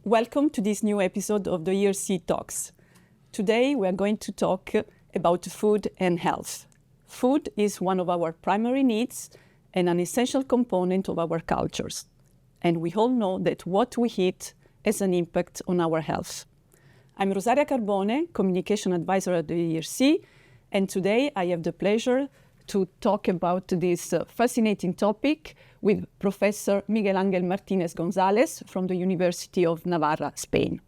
Welcome to this new episode of the ERC Talks. Today we are going to talk about food and health. Food is one of our primary needs and an essential component of our cultures. And we all know that what we eat has an impact on our health. I'm Rosaria Carbone, Communication Advisor at the ERC, and today I have the pleasure to talk about this fascinating topic with Professor Miguel Ángel Martínez-González from the University of Navarra, Spain.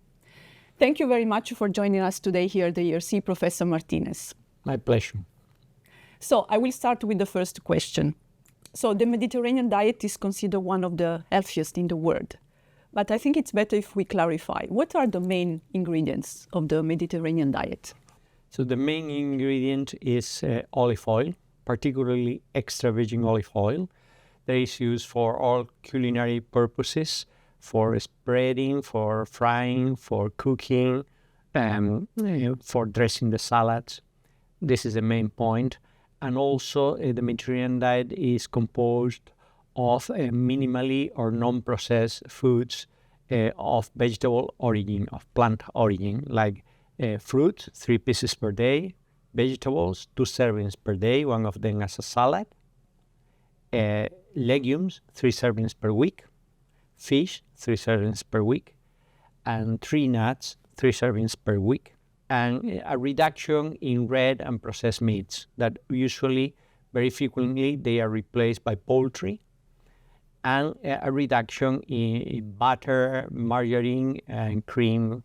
Thank you very much for joining us today here at the ERC, Professor Martinez. My pleasure. So I will start with the first question. So the Mediterranean diet is considered one of the healthiest in the world. But I think it's better if we clarify. What are the main ingredients of the Mediterranean diet? So the main ingredient is olive oil, particularly extra virgin olive oil, that is used for all culinary purposes, for spreading, for frying, for cooking, for dressing the salads. This is the main point. And also the Mediterranean diet is composed of minimally or non-processed foods of vegetable origin, of plant origin, like fruit, 3 pieces per day, vegetables, 2 servings per day, one of them as a salad, legumes, 3 servings per week, fish, 3 servings per week, and 3 nuts, 3 servings per week, and a reduction in red and processed meats that usually, very frequently, they are replaced by poultry, and a reduction in butter, margarine, and cream.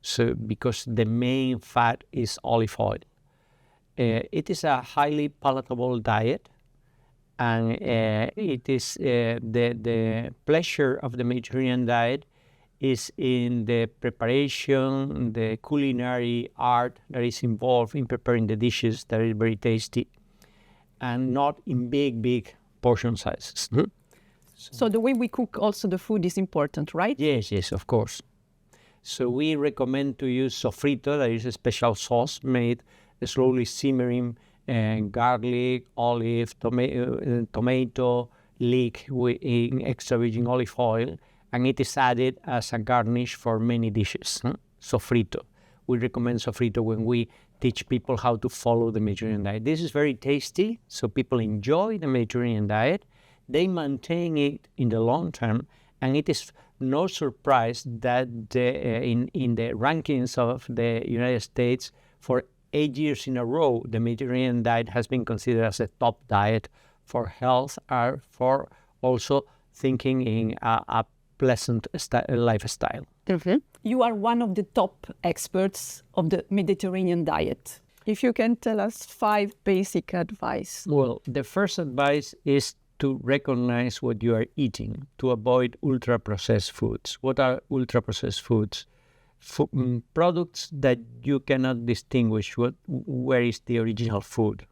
So because the main fat is olive oil. It is a highly palatable diet, and it is the pleasure of the Mediterranean diet is in the preparation, the culinary art that is involved in preparing the dishes that is very tasty, and not in big portion sizes. So the way we cook also the food is important, right? Yes, of course. So we recommend to use sofrito, that is a special sauce made slowly simmering garlic, olive, tomato, leek in extra virgin olive oil, and it is added as a garnish for many dishes. Sofrito. We recommend sofrito when we teach people how to follow the Mediterranean diet. This is very tasty, so people enjoy the Mediterranean diet. They maintain it in the long term, and it is no surprise that in the rankings of the United States for 8 years in a row, the Mediterranean diet has been considered as a top diet for health, or for also thinking in a pleasant lifestyle. Mm-hmm. You are one of the top experts of the Mediterranean diet. If you can tell us 5 basic advice. Well, the first advice is to recognize what you are eating, to avoid ultra-processed foods. What are ultra-processed foods? Products that you cannot distinguish where is the original food.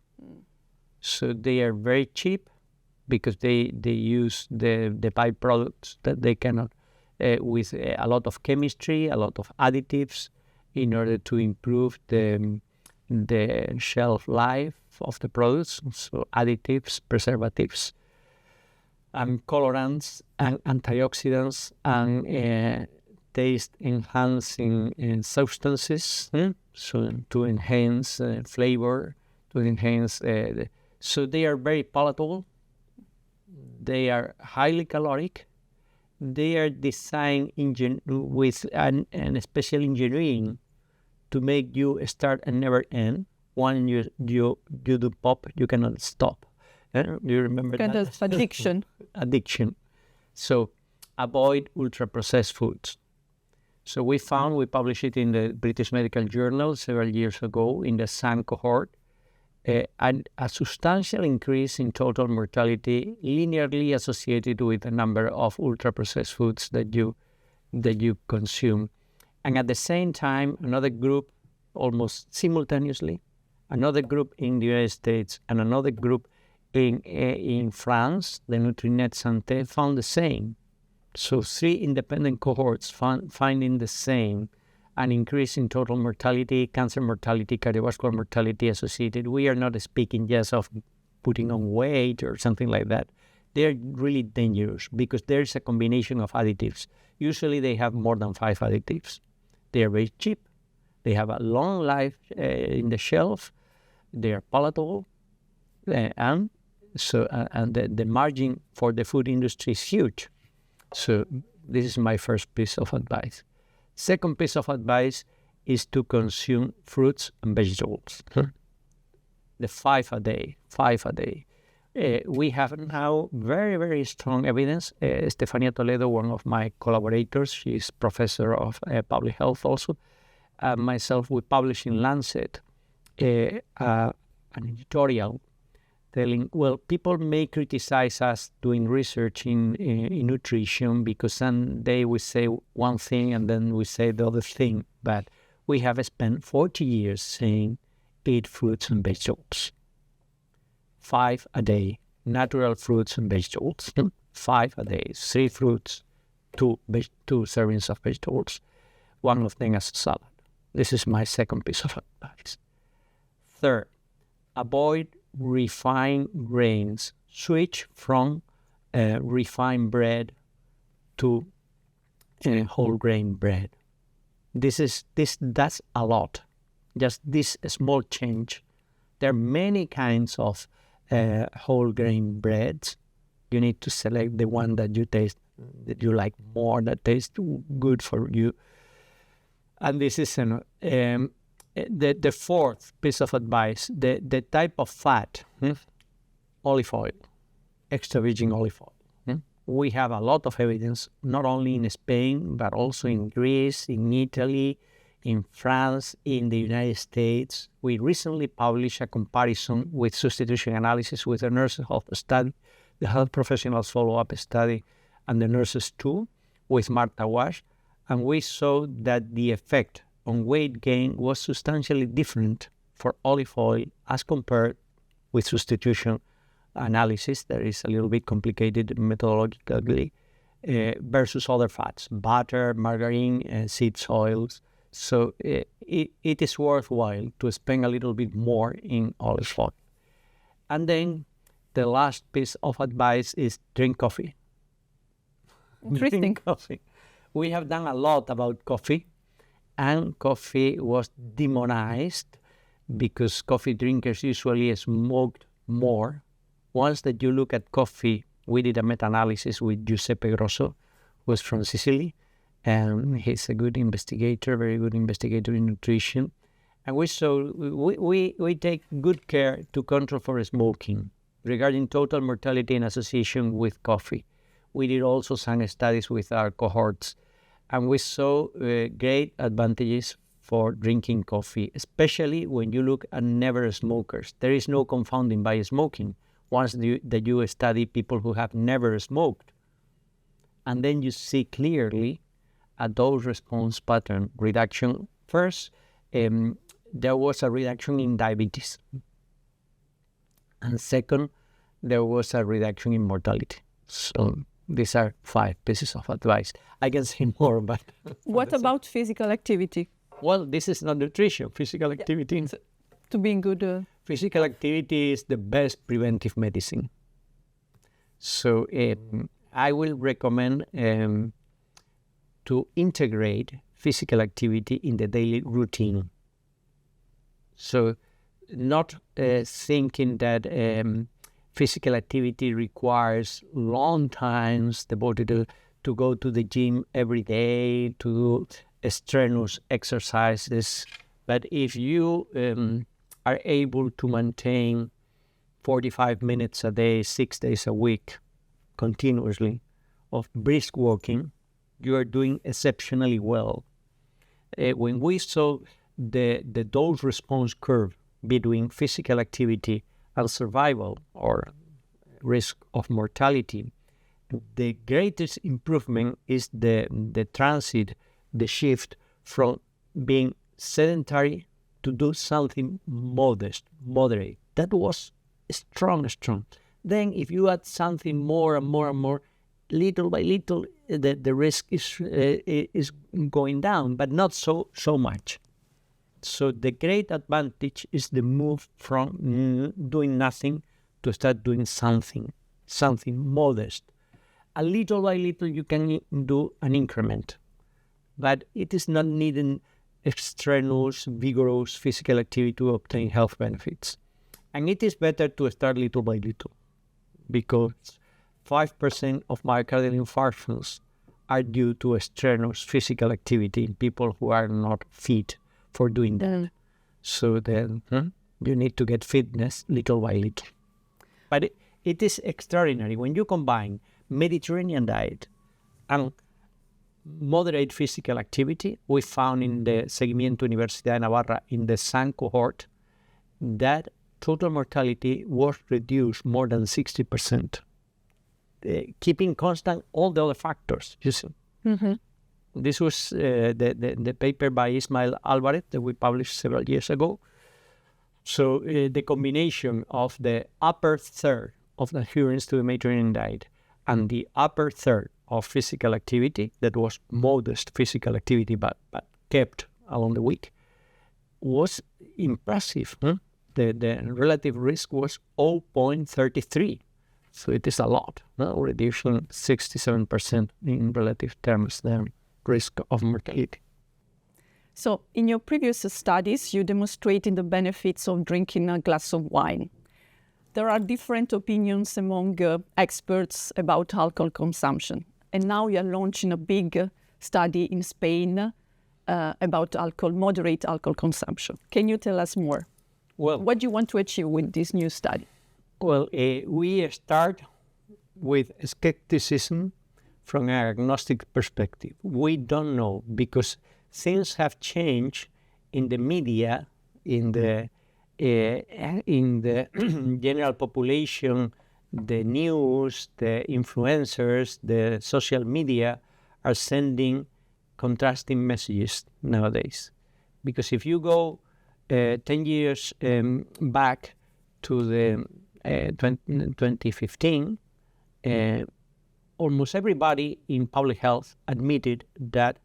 So they are very cheap because they use the byproducts that they cannot, with a lot of chemistry, a lot of additives in order to improve the shelf life of the products. So additives, preservatives, and colorants, and antioxidants, and taste-enhancing substances, so to enhance flavor, to enhance. So they are very palatable. They are highly caloric. They are designed with an special engineering to make you start and never end. When you do pop, you cannot stop. Do you remember kind that? Of addiction. Addiction. So avoid ultra-processed foods. So we published it in the British Medical Journal several years ago in the SAN cohort, and a substantial increase in total mortality linearly associated with the number of ultra-processed foods that you consume. And at the same time, another group, almost simultaneously, another group in the United States and another group in France, the Nutrinet Santé, found the same. So 3 independent cohorts finding the same, an increase in total mortality, cancer mortality, cardiovascular mortality associated. We are not speaking just of putting on weight or something like that. They're really dangerous because there's a combination of additives. Usually they have more than 5 additives. They are very cheap. They have a long life in the shelf. They are palatable, and the margin for the food industry is huge. So this is my first piece of advice. Second piece of advice is to consume fruits and vegetables. The 5 a day. We have now very, very strong evidence. Estefania Toledo, one of my collaborators, she's professor of public health also. Myself, we published in Lancet an editorial telling, well, people may criticize us doing research in nutrition because someday we say one thing and then we say the other thing. But we have spent 40 years saying eat fruits and vegetables. 5 a day, natural fruits and vegetables. 5 a day, 3 fruits, 2 servings of vegetables, one of them as a salad. This is my second piece of advice. Third, avoid refined grains. Switch from refined bread to whole grain bread. That's a lot. Just this small change. There are many kinds of whole grain breads. You need to select the one that you taste, that you like more, that tastes good for you. And this is the fourth piece of advice, the type of fat, olive oil, extra virgin olive oil. We have a lot of evidence, not only in Spain, but also in Greece, in Italy, in France, in the United States. We recently published a comparison with substitution analysis with the nurses health study, the health professionals follow-up study, and the nurses too, with Marta Wash. And we saw that the effect on weight gain was substantially different for olive oil as compared with substitution analysis, that is a little bit complicated methodologically, versus other fats, butter, margarine, seeds, oils. So it is worthwhile to spend a little bit more in olive oil. And then the last piece of advice is drink coffee. Interesting. Drink coffee. We have done a lot about coffee, and coffee was demonized because coffee drinkers usually smoked more. Once that you look at coffee, we did a meta-analysis with Giuseppe Grosso, who was from Sicily, and he's a good investigator, very good investigator in nutrition. And we take good care to control for smoking regarding total mortality in association with coffee. We did also some studies with our cohorts, and we saw great advantages for drinking coffee, especially when you look at never smokers. There is no confounding by smoking. Once that you study people who have never smoked, and then you see clearly a dose response pattern reduction. First, there was a reduction in diabetes, and second, there was a reduction in mortality. So these are 5 pieces of advice. I can say more, but... What about physical activity? Well, this is not nutrition. Physical activity... So, to be in good... Physical activity is the best preventive medicine. So I will recommend to integrate physical activity in the daily routine. So not thinking that physical activity requires long times devoted to go to the gym every day, to do strenuous exercises. But if you are able to maintain 45 minutes a day, 6 days a week, continuously, of brisk walking, you are doing exceptionally well. When we saw the dose response curve between physical activity and survival or risk of mortality, the greatest improvement is the transit, the shift from being sedentary to do something moderate. That was strong. Then if you add something more and more, little by little, the risk is going down, but not so much. So the great advantage is the move from doing nothing to start doing something modest. a little by little you can do an increment, but it is not needing extraneous, vigorous physical activity to obtain health benefits. And it is better to start little by little, because 5% of myocardial infarctions are due to strenuous physical activity in people who are not fit for doing that. So then you need to get fitness little by little. But it is extraordinary when you combine Mediterranean diet and moderate physical activity. We found in the Seguimiento Universidad de Navarra, in the SUN cohort, that total mortality was reduced more than 60%, keeping constant all the other factors, you see. Mm-hmm. This was the paper by Ismael Alvarez that we published several years ago. So the combination of the upper third of the adherence to the Mediterranean diet and the upper third of physical activity, that was modest physical activity but kept along the week, was impressive. The relative risk was 0.33. So it is a lot, reducing 67% in relative terms, the risk of mortality. So in your previous studies, you demonstrated the benefits of drinking a glass of wine. There are different opinions among experts about alcohol consumption. And now you are launching a big study in Spain about moderate alcohol consumption. Can you tell us more? Well, what do you want to achieve with this new study? Well, we start with skepticism from an agnostic perspective. We don't know, because things have changed in the media, in the general population. The news, the influencers, the social media are sending contrasting messages nowadays. Because if you go 10 years back to the 2015, almost everybody in public health admitted that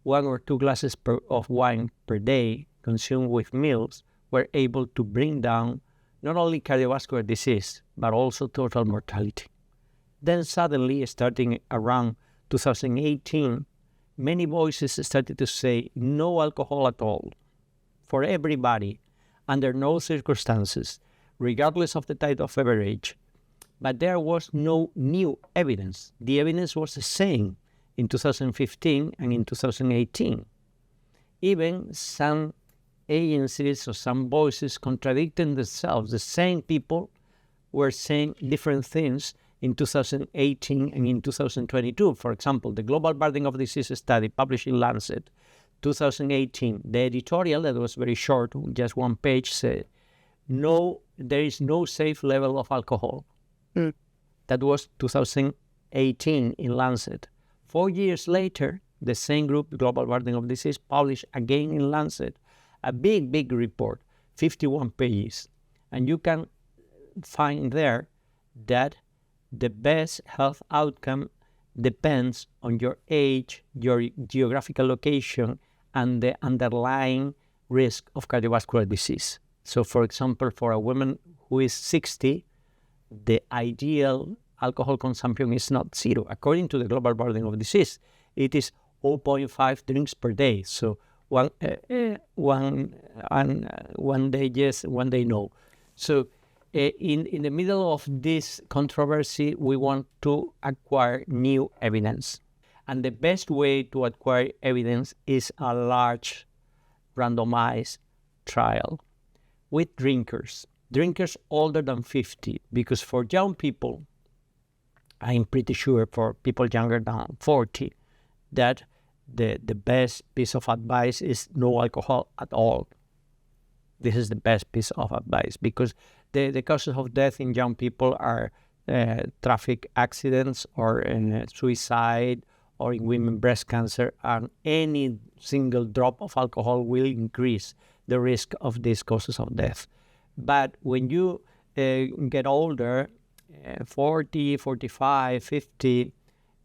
1 or 2 glasses of wine per day consumed with meals were able to bring down not only cardiovascular disease, but also total mortality. Then suddenly, starting around 2018, many voices started to say no alcohol at all for everybody, under no circumstances, regardless of the type of beverage. But there was no new evidence. The evidence was the same in 2015 and in 2018. Even some agencies or some voices contradicting themselves. The same people were saying different things in 2018 and in 2022. For example, the Global Burden of Disease study published in Lancet, 2018, the editorial, that was very short, just 1 page, said, no, there is no safe level of alcohol. That was 2018 in Lancet. 4 years later, the same group, Global Burden of Disease, published again in Lancet a big report, 51 pages. And you can find there that the best health outcome depends on your age, your geographical location, and the underlying risk of cardiovascular disease. So, for example, for a woman who is 60, the ideal alcohol consumption is not 0. According to the Global Burden of Disease, it is 0.5 drinks per day. So one day yes, 1 day no. So in the middle of this controversy, we want to acquire new evidence. And the best way to acquire evidence is a large randomized trial with drinkers older than 50, because for young people, I'm pretty sure for people younger than 40, that the best piece of advice is no alcohol at all. This is the best piece of advice, because the causes of death in young people are traffic accidents or suicide, or in women breast cancer, and any single drop of alcohol will increase the risk of these causes of death. But when you get older, 40, 45, 50,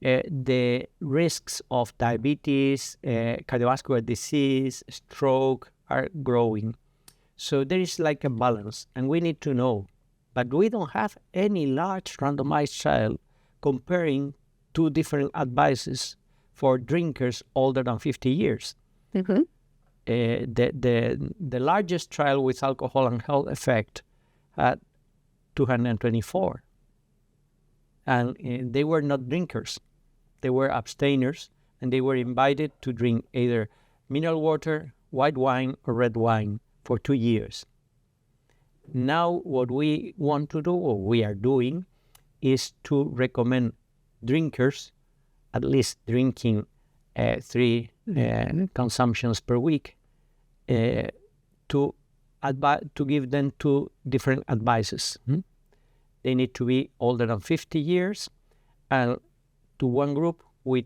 the risks of diabetes, cardiovascular disease, stroke are growing. So there is like a balance, and we need to know. But we don't have any large randomized trial comparing two different advices for drinkers older than 50 years. Mm-hmm. The largest trial with alcohol and health effect had 224. And they were not drinkers. They were abstainers, and they were invited to drink either mineral water, white wine, or red wine for 2 years. Now what we want to do, or we are doing, is to recommend drinkers at least drinking 3 consumptions per week to give them 2 different advices. They need to be older than 50 years, and to one group we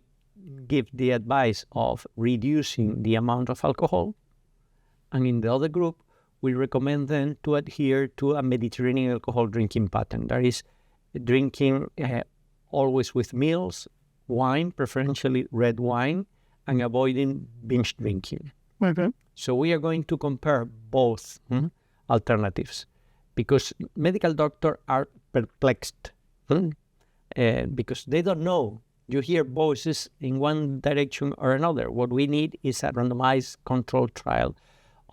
give the advice of reducing the amount of alcohol, and in the other group we recommend them to adhere to a Mediterranean alcohol drinking pattern. That is, drinking always with meals, wine, preferentially red wine, and avoiding binge drinking. Mm-hmm. So we are going to compare both alternatives, because medical doctors are perplexed because they don't know. You hear voices in one direction or another. What we need is a randomized controlled trial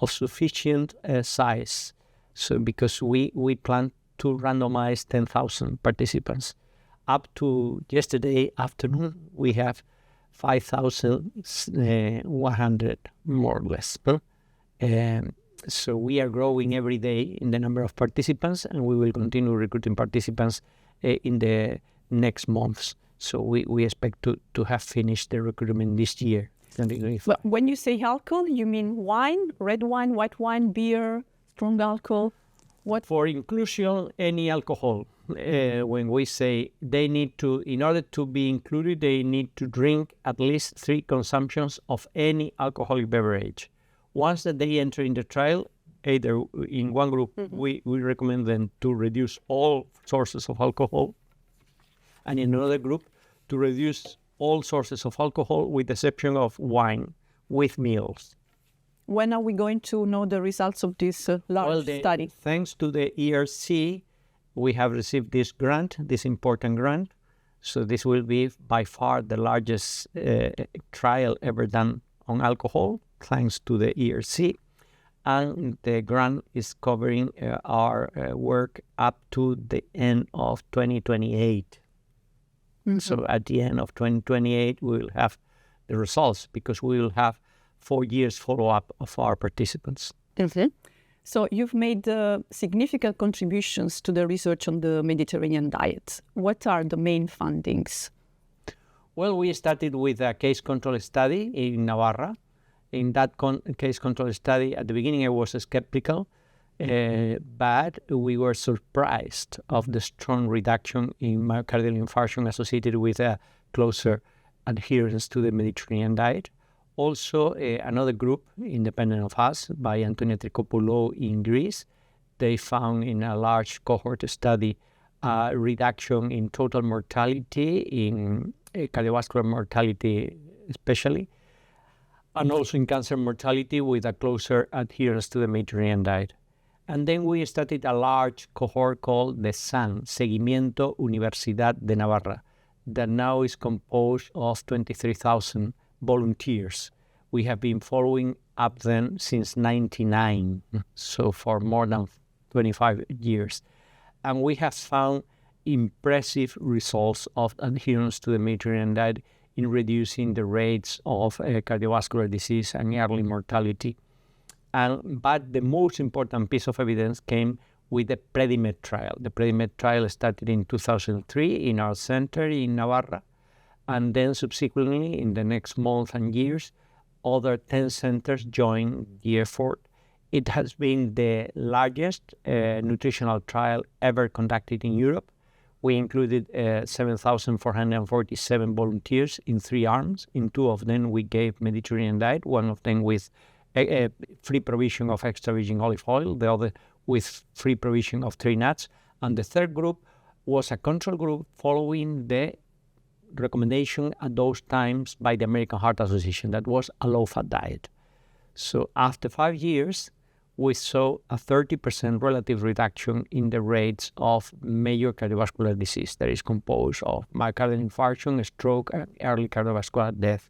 of sufficient size. So because we plan to randomize 10,000 participants. Up to yesterday afternoon, we have 5,100, more or less. So we are growing every day in the number of participants, and we will continue recruiting participants in the next months. So we expect to have finished the recruitment this year. But when you say alcohol, you mean wine, red wine, white wine, beer, strong alcohol? What? For inclusion, any alcohol. When we say they need to, in order to be included, they need to drink at least 3 consumptions of any alcoholic beverage. Once that they enter in the trial, either in one group, we recommend them to reduce all sources of alcohol, and in another group, to reduce all sources of alcohol with the exception of wine with meals. When are we going to know the results of this large study? Thanks to the ERC, we have received this grant, this important grant. So this will be by far the largest trial ever done on alcohol, thanks to the ERC. And the grant is covering our work up to the end of 2028. Mm-hmm. So at the end of 2028, we will have the results, because we will have 4 years follow-up of our participants. Mm-hmm. So you've made significant contributions to the research on the Mediterranean diet. What are the main findings? Well, we started with a case control study in Navarra. In that case control study, at the beginning I was skeptical, but we were surprised of the strong reduction in myocardial infarction associated with a closer adherence to the Mediterranean diet. Also, another group, independent of us, by Antonia Trikopoulou in Greece, they found in a large cohort study a reduction in total mortality, in cardiovascular mortality especially, and also in cancer mortality with a closer adherence to the Mediterranean diet. And then we started a large cohort called the SAN, Seguimiento Universidad de Navarra, that now is composed of 23,000 volunteers. We have been following up them since 1999, so for more than 25 years. And we have found impressive results of adherence to the Mediterranean diet in reducing the rates of cardiovascular disease and early mortality. But the most important piece of evidence came with the PREDIMED trial. The PREDIMED trial started in 2003 in our center in Navarra, and then subsequently in the next month and years, other 10 centers joined the effort. It has been the largest nutritional trial ever conducted in Europe. We included 7,447 volunteers in 3 arms. In 2 of them, we gave Mediterranean diet, one of them with free provision of extra virgin olive oil, the other with free provision of tree nuts. And the third group was a control group following the recommendation at those times by the American Heart Association, that was a low-fat diet. So after 5 years, we saw a 30% relative reduction in the rates of major cardiovascular disease that is composed of myocardial infarction, stroke, and early cardiovascular death.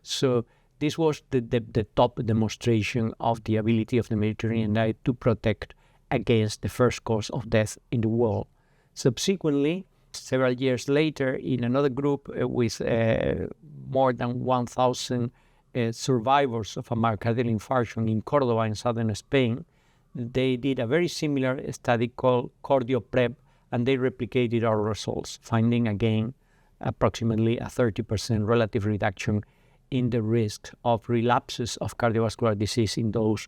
So this was the top demonstration of the ability of the Mediterranean diet to protect against the first cause of death in the world. Subsequently, several years later, in another group with more than 1,000 survivors of a myocardial infarction in Cordoba in southern Spain, they did a very similar study called CardioPrep, and they replicated our results, finding again approximately a 30% relative reduction in the risk of relapses of cardiovascular disease in those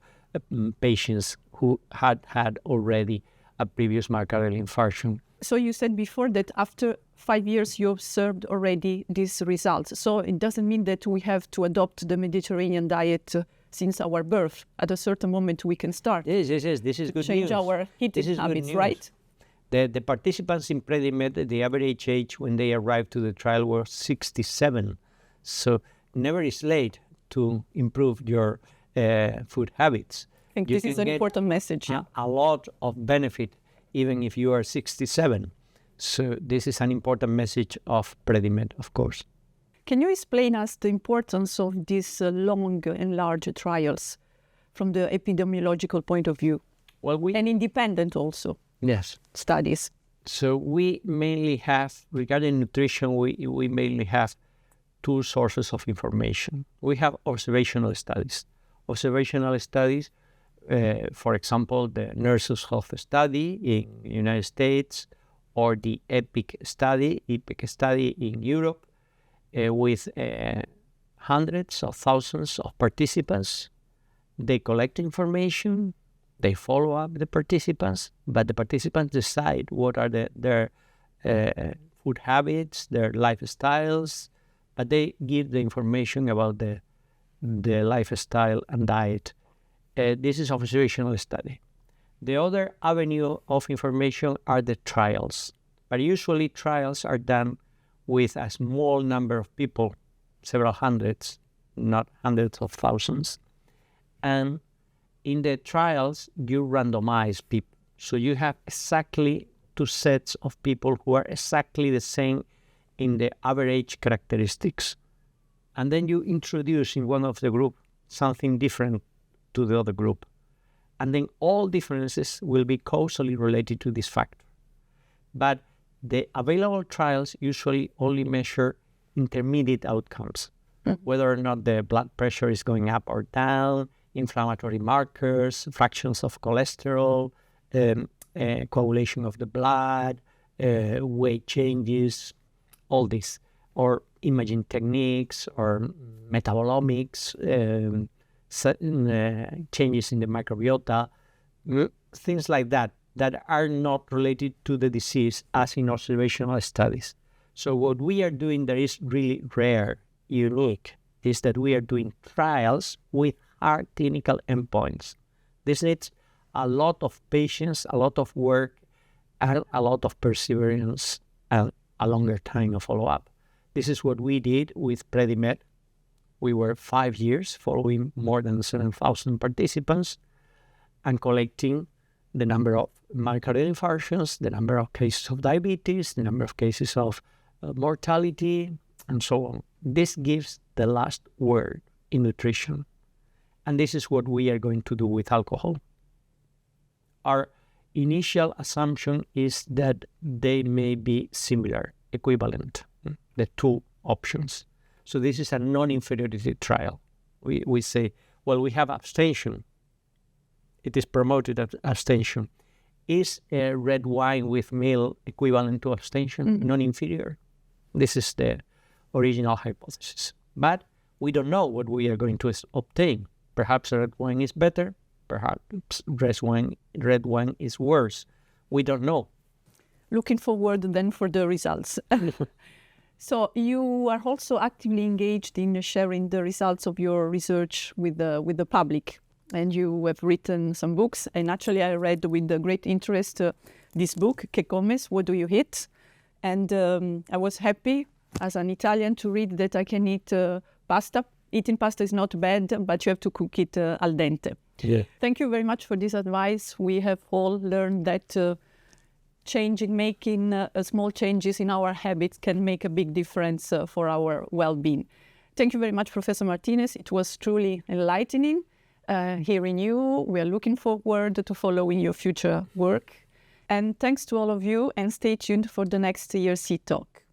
patients who had already a previous myocardial infarction. So you said before that after 5 years you observed already these results. So it doesn't mean that we have to adopt the Mediterranean diet since our birth. At a certain moment we can start. Yes. This is good news. Change our eating habits, right? The participants in PREDIMED, the average age when they arrived to the trial was 67. So never is late to improve your food habits. I think this is an important message. A lot of benefit even if you are 67. So this is an important message of PREDIMED, of course. Can you explain us the importance of these long and large trials from the epidemiological point of view? And independent also. Yes. Studies. So we mainly have, regarding nutrition, we mainly have two sources of information. We have observational studies. Observational studies, for example, the Nurses' Health Study in the United States, or the EPIC study in Europe, with hundreds of thousands of participants. They collect information, they follow up the participants, but the participants decide what are their food habits, their lifestyles, but they give the information about the lifestyle and diet. This is observational study. The other avenue of information are the trials, but usually trials are done with a small number of people, several hundreds, not hundreds of thousands. And in the trials, you randomize people. So you have exactly two sets of people who are exactly the same in the average characteristics. And then you introduce in one of the group something different to the other group. And then all differences will be causally related to this factor. But the available trials usually only measure intermediate outcomes, whether or not the blood pressure is going up or down, inflammatory markers, fractions of cholesterol, coagulation of the blood, weight changes, all this, or imaging techniques, or metabolomics, changes in the microbiota, things like that are not related to the disease as in observational studies. So what we are doing that is really rare, unique, is that we are doing trials with hard clinical endpoints. This needs a lot of patience, a lot of work, and a lot of perseverance, and a longer time of follow-up. This is what we did with PREDIMED. We were 5 years following more than 7,000 participants and collecting the number of myocardial infarctions, the number of cases of diabetes, the number of cases of mortality, and so on. This gives the last word in nutrition. And this is what we are going to do with alcohol. Our initial assumption is that they may be similar, equivalent, the two options. So this is a non-inferiority trial. We say, well, we have abstention. It is promoted as abstention. Is red wine with meal equivalent to abstention, non-inferior? This is the original hypothesis. But we don't know what we are going to obtain. Perhaps red wine is better. Perhaps red wine is worse. We don't know. Looking forward then for the results. So you are also actively engaged in sharing the results of your research with the public, and you have written some books. And actually, I read with great interest this book, "Que comes? What do you eat?" And I was happy as an Italian to read that I can eat pasta eating pasta is not bad, but you have to cook it al dente. Yeah. Thank you very much for this advice. We have all learned that making small changes in our habits can make a big difference for our well-being. Thank you very much, Professor Martinez. It was truly enlightening hearing you. We are looking forward to following your future work. And thanks to all of you, and stay tuned for the next ERC Talk.